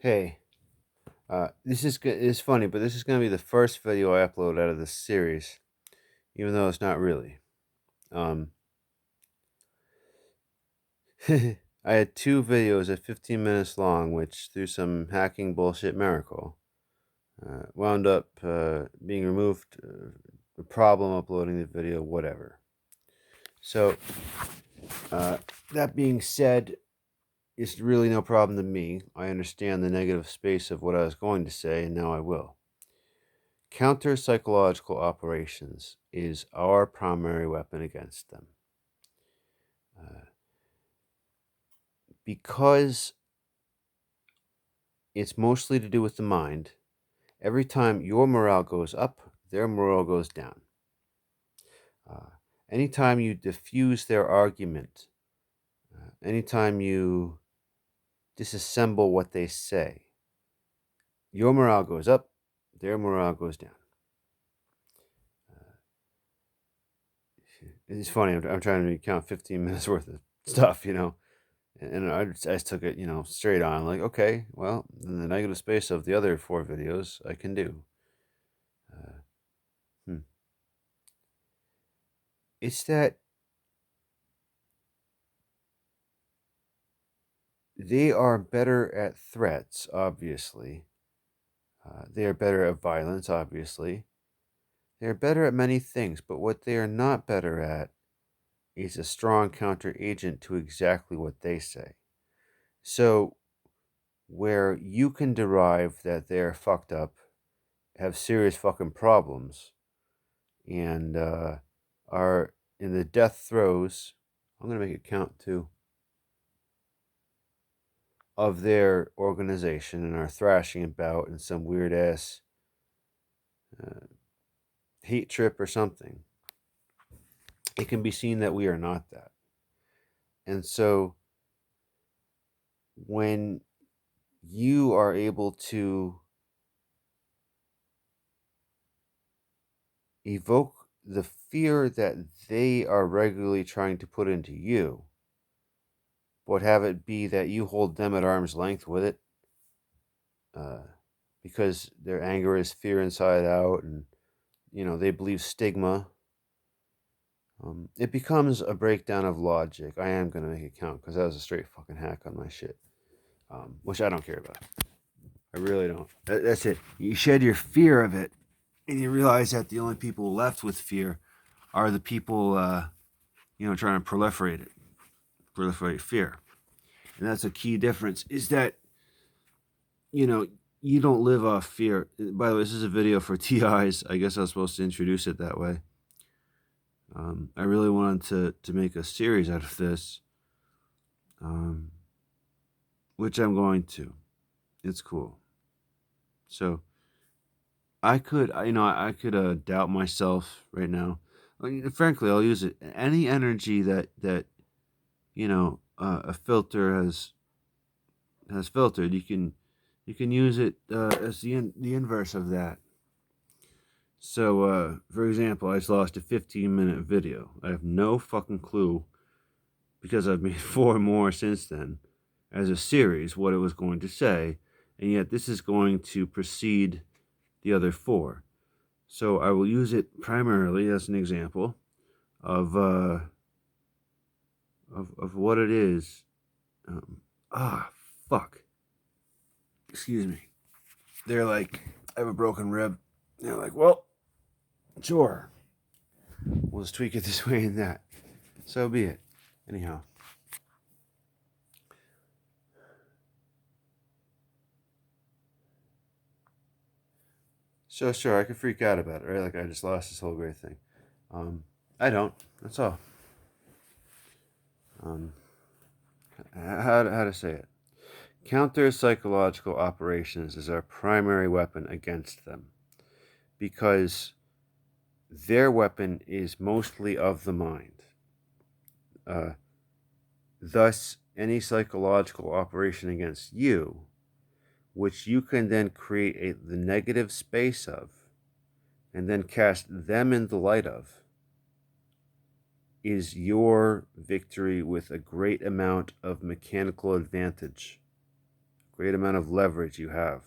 Hey, it's funny, but this is gonna be the first video I upload out of this series, even though it's not really. Um, I had two videos at 15 minutes long, which through some hacking bullshit miracle, wound up being removed. The problem uploading the video, whatever. So, uh, that being said, it's really no problem to me. I understand the negative space of what I was going to say, and now I will. Counter psychological operations is our primary weapon against them. Uh, because it's mostly to do with the mind, every time your morale goes up, their morale goes down. Uh, Anytime you diffuse their argument, anytime you disassemble what they say, your morale goes up, their morale goes down. It's funny, I'm trying to count 15 minutes worth of stuff, And I just took it, straight on. Like, okay, well, then the negative space of the other four videos I can do. Uh, hmm. It's that they are better at threats, obviously. They are better at violence, obviously. They're better at many things, but what they are not better at is a strong counter agent to exactly what they say. So, where you can derive that they're fucked up, have serious fucking problems, and are in the death throes, I'm going to make it count too, of their organization and are thrashing about in some weird ass uh, hate trip or something, it can be seen that we are not that. And so when you are able to evoke the fear that they are regularly trying to put into you, but have it be that you hold them at arm's length with it, uh, because their anger is fear inside out, and they believe stigma. It becomes a breakdown of logic. I am gonna make it count because that was a straight fucking hack on my shit, which I don't care about. I really don't. That's it. You shed your fear of it, and you realize that the only people left with fear are the people, trying to proliferate fear, and that's a key difference. Is that you know you don't live off fear. By the way, this is a video for TIs. I guess I was supposed to introduce it that way. I really wanted to make a series out of this, um, which I'm going to. It's cool. So I could doubt myself right now. I mean, frankly, I'll use it. Any energy that a filter has filtered, you can use it as the inverse of that. So, for example, I just lost a 15-minute video. I have no fucking clue because I've made four more since then as a series what it was going to say, and yet this is going to precede the other four. So I will use it primarily as an example of of what it is. Um, Fuck. Excuse me. They're like, I have a broken rib. They're like, well, sure. We'll just tweak it this way and that. So be it. Anyhow. So sure, I could freak out about it, right? Like I just lost this whole great thing. Um, I don't. That's all. Um, how to say it? Counter psychological operations is our primary weapon against them because their weapon is mostly of the mind. Uh, Thus, any psychological operation against you, which you can then create the negative space of, and then cast them in the light of, is your victory with a great amount of mechanical advantage great amount of leverage you have.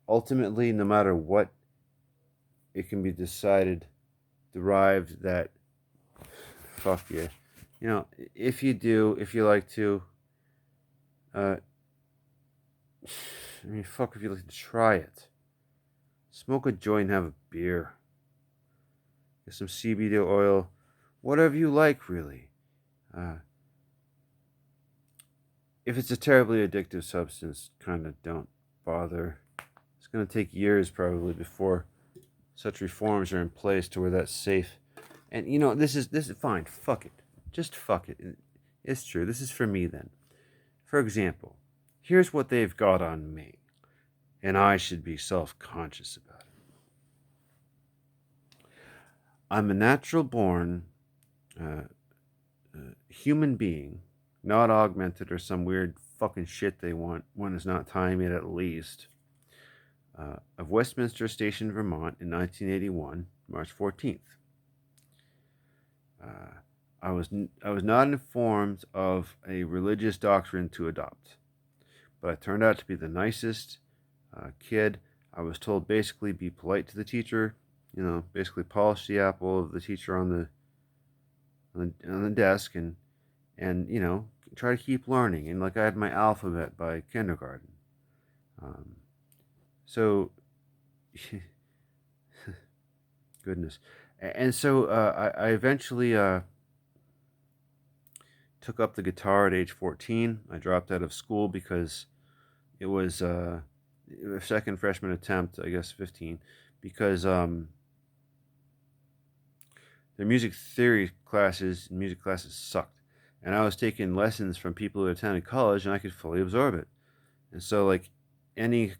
Ultimately, no matter what, it can be derived that, fuck you. You know, if you like to, uh, I mean, fuck if you like to try it. Smoke a joint and have a beer. Get some CBD oil, whatever you like, really. Uh, if it's a terribly addictive substance, kind of don't bother. It's going to take years probably before such reforms are in place to where that's safe. And you know, this is fine. Fuck it. Just fuck it. It's true. This is for me then. For example, here's what they've got on me, and I should be self-conscious about it. I'm a natural born uh, human being, not augmented or some weird fucking shit they want. One is not time it at least. Of Westminster Station, Vermont in 1981, March 14th. I was not informed of a religious doctrine to adopt, but I turned out to be the nicest kid. I was told basically be polite to the teacher, you know, basically polish the apple of the teacher on the desk, and you know, try to keep learning. And like I had my alphabet by kindergarten. So goodness. And so I eventually took up the guitar at age 14. I dropped out of school because it was a second freshman attempt, I guess 15, because the music classes sucked. And I was taking lessons from people who attended college, and I could fully absorb it. And so, like any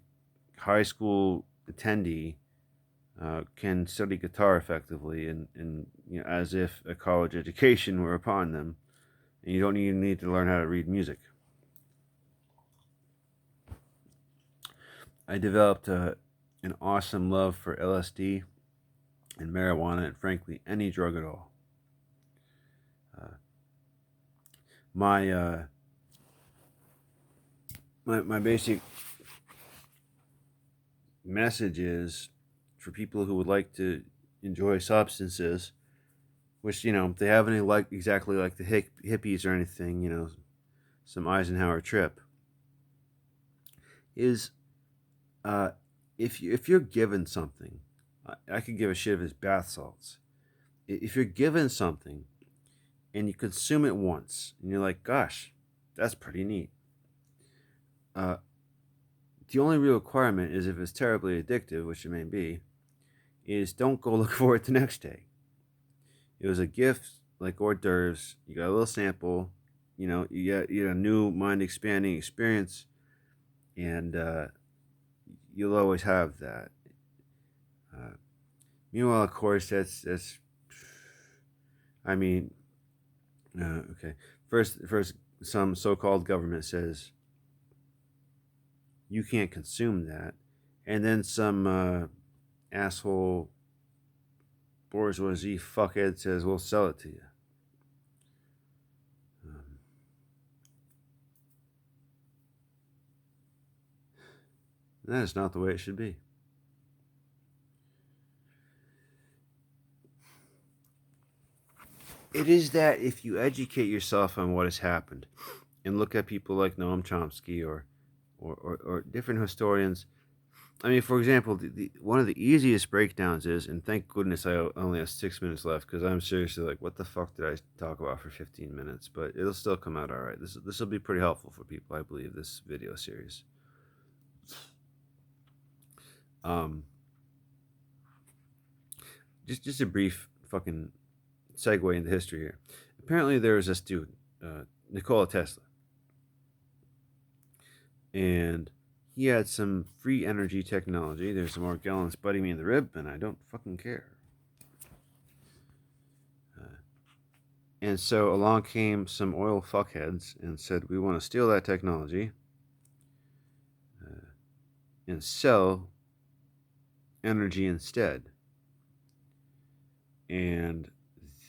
high school attendee, can study guitar effectively, and you know, as if a college education were upon them, and you don't even need to learn how to read music. I developed an awesome love for LSD and marijuana, and frankly, any drug at all. Uh, my, my basic message is for people who would like to enjoy substances, which you know they have any like exactly like the hippies or anything, you know, some Eisenhower trip. Is if you're given something, I could give a shit if it's bath salts. If you're given something and you consume it once, and you're like, gosh, that's pretty neat. Uh, the only real requirement is if it's terribly addictive, which it may be, is don't go look for it the next day. It was a gift, like hors d'oeuvres. You got a little sample, you know, you get a new mind expanding experience, and you'll always have that. Uh, Meanwhile, of course, that's. I mean, okay. First, some so-called government says you can't consume that, and then some asshole bourgeoisie fuckhead says we'll sell it to you. Um, that is not the way it should be. It is that if you educate yourself on what has happened and look at people like Noam Chomsky or different historians. I mean, for example, one of the easiest breakdowns is, and thank goodness I only have 6 minutes left because I'm seriously like, what the fuck did I talk about for 15 minutes? But it'll still come out all right. This will be pretty helpful for people, I believe, this video series. Um, just a brief fucking segue into history here. Apparently, there was a student, Nikola Tesla, and he had some free energy technology. There's some Morgellons butting me in the rib, and I don't fucking care. And so along came some oil fuckheads and said, we want to steal that technology and sell energy instead. And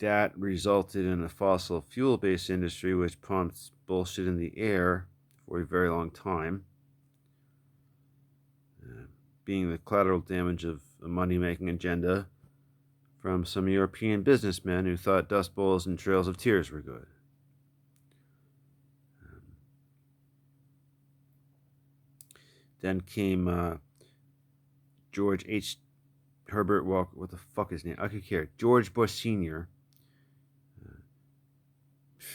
that resulted in a fossil fuel based industry which pumps bullshit in the air for a very long time, being the collateral damage of a money-making agenda from some European businessmen who thought Dust Bowls and Trails of Tears were good. Then came George H. Herbert Walker, what the fuck is his name? I could care. George Bush Sr.,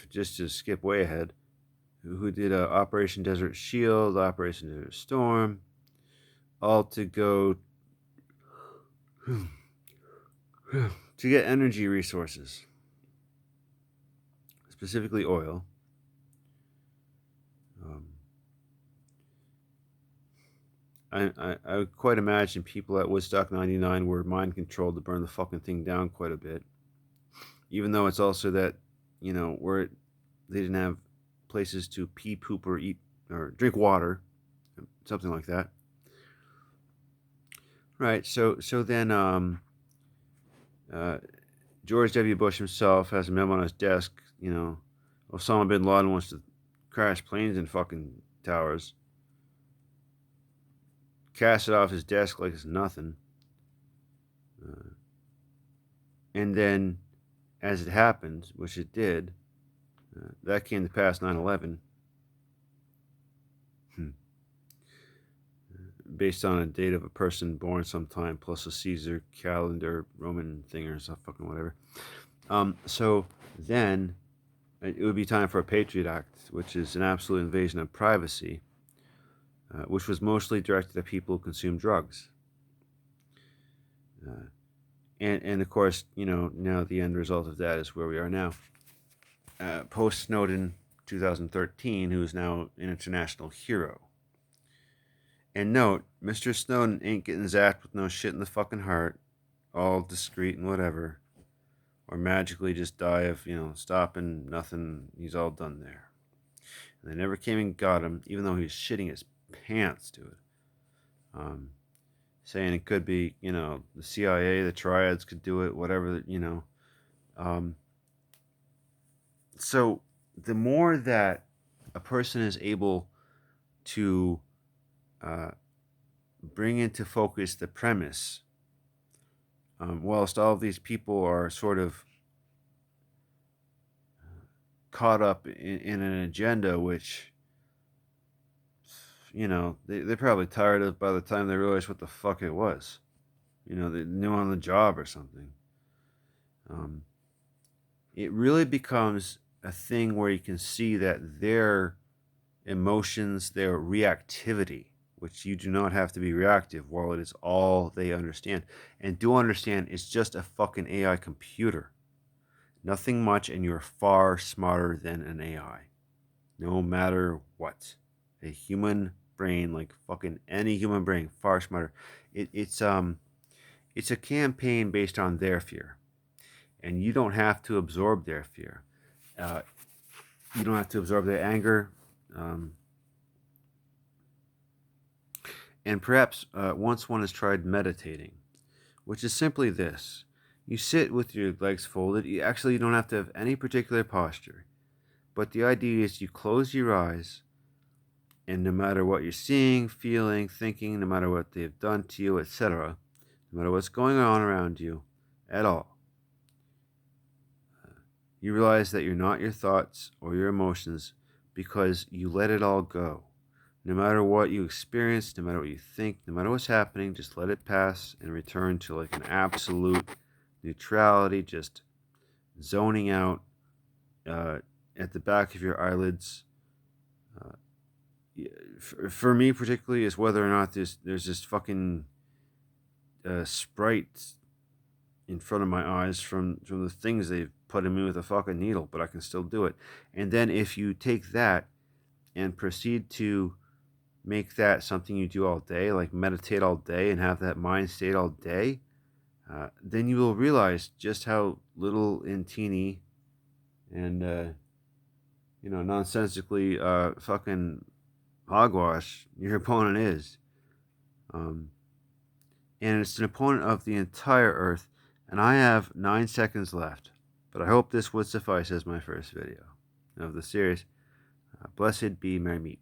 just to skip way ahead, who did Operation Desert Shield, Operation Desert Storm, all to go to get energy resources, specifically oil. I would quite imagine people at Woodstock 99 were mind controlled to burn the fucking thing down quite a bit. Even though it's also that, where they didn't have places to pee, poop, or eat, or drink water, something like that. Right, so then George W. Bush himself has a memo on his desk, Osama bin Laden wants to crash planes in fucking towers. Cast it off his desk like it's nothing. And then, as it happened, which it did, that came to pass 9/11. Based on a date of a person born sometime, plus a Caesar calendar, Roman thing, or some fucking whatever. So then, it would be time for a Patriot Act, which is an absolute invasion of privacy, which was mostly directed at people who consume drugs. And of course, now the end result of that is where we are now. Post Snowden 2013, who is now an international hero. And note, Mr. Snowden ain't getting zapped with no shit in the fucking heart, all discreet and whatever, or magically just die of, stopping, nothing, he's all done there. And they never came and got him, even though he was shitting his pants to it. Saying it could be, the CIA, the triads could do it, whatever, So the more that a person is able to bring into focus the premise, whilst all of these people are sort of caught up in an agenda which, they're probably tired of by the time they realize what the fuck it was. They knew on the job or something. It really becomes a thing where you can see that their emotions, their reactivity, which you do not have to be reactive, while it is all they understand. And do understand, it's just a fucking AI computer. Nothing much, and you're far smarter than an AI. No matter what. A human brain, like fucking any human brain, far smarter. It's a campaign based on their fear. And you don't have to absorb their fear. You don't have to absorb their anger. And perhaps once one has tried meditating, which is simply this. You sit with your legs folded. You don't have to have any particular posture. But the idea is you close your eyes, and no matter what you're seeing, feeling, thinking, no matter what they've done to you, etc., no matter what's going on around you at all, you realize that you're not your thoughts or your emotions because you let it all go. No matter what you experience, no matter what you think, no matter what's happening, just let it pass and return to like an absolute neutrality, just zoning out at the back of your eyelids. For me particularly, is whether or not there's this fucking sprite in front of my eyes from the things they've put in me with a fucking needle, but I can still do it. And then if you take that and proceed to make that something you do all day, like meditate all day and have that mind state all day, then you will realize just how little and teeny and nonsensically fucking hogwash your opponent is. And it's an opponent of the entire earth. And I have 9 seconds left. But I hope this would suffice as my first video of the series. Blessed be Merry Meet.